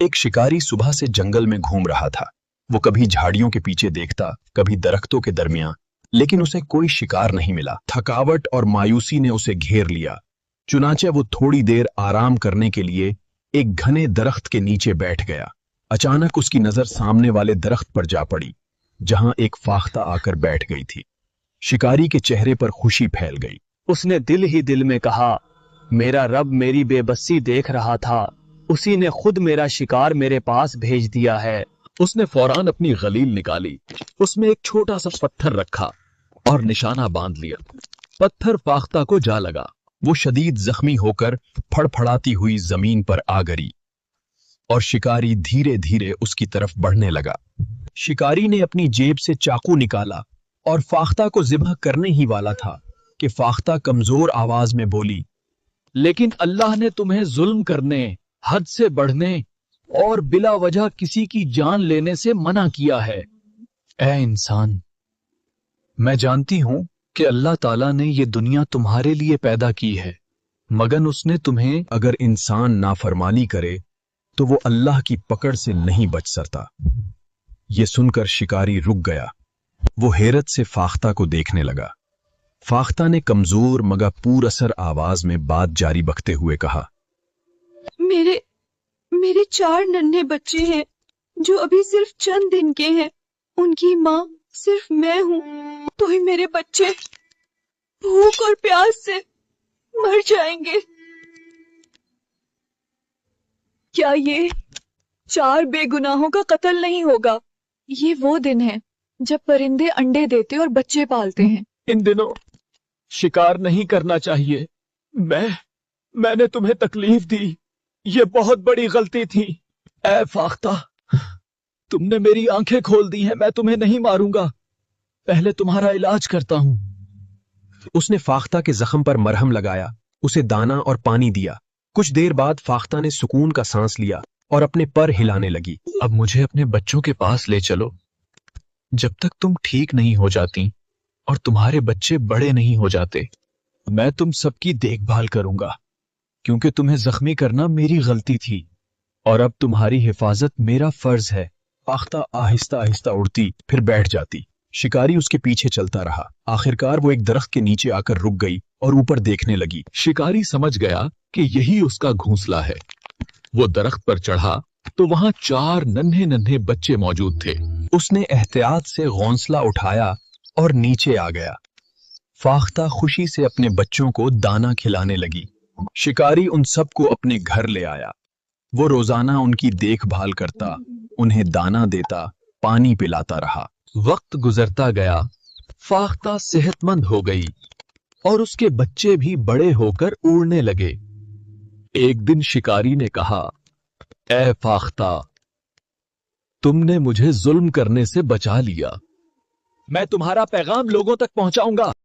ایک शिकारी सुबह से जंगल में घूम रहा था। वो कभी झाड़ियों के पीछे देखता, कभी दरख्तों के दरमियान, लेकिन उसे कोई शिकार नहीं मिला। थकावट और मायूसी ने उसे घेर लिया। चुनाचे वो थोड़ी देर आराम करने के लिए एक घने दरख्त के नीचे बैठ गया। अचानक उसकी नजर सामने वाले दरख्त पर जा पड़ी, जहां एक फाख्ता आकर बैठ गई थी। शिकारी के चेहरे पर खुशी फैल गई। उसने दिल ही दिल में कहा, मेरा रब मेरी बेबसी देख रहा था, उसी ने खुद मेरा शिकार मेरे पास भेज दिया है। उसने फौरान अपनी गलील निकाली, उसमें एक छोटा सा पत्थर रखा और निशाना बांध लिया। पत्थर फाख्ता को जा लगा। वो शदीद जख्मी होकर फड़फड़ाती हुई जमीन पर आ गिरी और शिकारी धीरे धीरे उसकी तरफ बढ़ने लगा। शिकारी ने अपनी जेब से चाकू निकाला और फाख्ता को ज़िब्ह करने ही वाला था कि फाख्ता कमजोर आवाज में बोली, लेकिन अल्लाह ने तुम्हें जुल्म करने, हद से बढ़ने और बिला वजह किसी की जान लेने से मना किया है। ए इंसान, मैं जानती हूं कि अल्लाह ताला ने ये दुनिया तुम्हारे लिए पैदा की है, मगर उसने तुम्हें, अगर इंसान नाफरमानी करे तो वो अल्लाह की पकड़ से नहीं बच सकता। ये सुनकर शिकारी रुक गया। वो हैरत से फाख्ता को देखने लगा। फाख्ता ने कमजोर मगर पुरअसर आवाज में बात जारी रखते हुए कहा, मेरे 4 नन्हे बच्चे हैं जो अभी सिर्फ चंद दिन के हैं। उनकी माँ सिर्फ मैं हूँ, तो ही मेरे बच्चे भूख और प्यास से मर जाएंगे। क्या ये 4 बेगुनाहों का कत्ल नहीं होगा? ये वो दिन है जब परिंदे अंडे देते और बच्चे पालते हैं। इन दिनों शिकार नहीं करना चाहिए। मैंने तुम्हें तकलीफ दी, ये बहुत बड़ी गलती थी। ऐ फाख्ता, तुमने मेरी आंखें खोल दी हैं। मैं तुम्हें नहीं मारूंगा, पहले तुम्हारा इलाज करता हूं। उसने फाख्ता के जख्म पर मरहम लगाया, उसे दाना और पानी दिया। कुछ देर बाद फाख्ता ने सुकून का सांस लिया और अपने पर हिलाने लगी। अब मुझे अपने बच्चों के पास ले चलो। जब तक तुम ठीक नहीं हो जाती और तुम्हारे बच्चे बड़े नहीं हो जाते, मैं तुम सबकी देखभाल करूंगा, क्योंकि तुम्हें जख्मी करना मेरी गलती थी और अब तुम्हारी हिफाजत मेरा फर्ज है। फाख्ता आहिस्ता आहिस्ता उड़ती, फिर बैठ जाती। शिकारी उसके पीछे चलता रहा। आखिरकार वो एक दरख्त के नीचे आकर रुक गई और ऊपर देखने लगी। शिकारी समझ गया कि यही उसका घोंसला है। वो दरख्त पर चढ़ा तो वहां 4 नन्हे नन्हे बच्चे मौजूद थे। उसने एहतियात से घोंसला उठाया और नीचे आ गया। फाख्ता खुशी से अपने बच्चों को दाना खिलाने लगी। शिकारी उन सबको अपने घर ले आया। वो रोजाना उनकी देखभाल करता, उन्हें दाना देता, पानी पिलाता रहा। वक्त गुजरता गया, फाख्ता सेहतमंद हो गई और उसके बच्चे भी बड़े होकर उड़ने लगे। एक दिन शिकारी ने कहा, ए फाख्ता, तुमने मुझे जुल्म करने से बचा लिया। मैं तुम्हारा पैगाम लोगों तक पहुंचाऊंगा।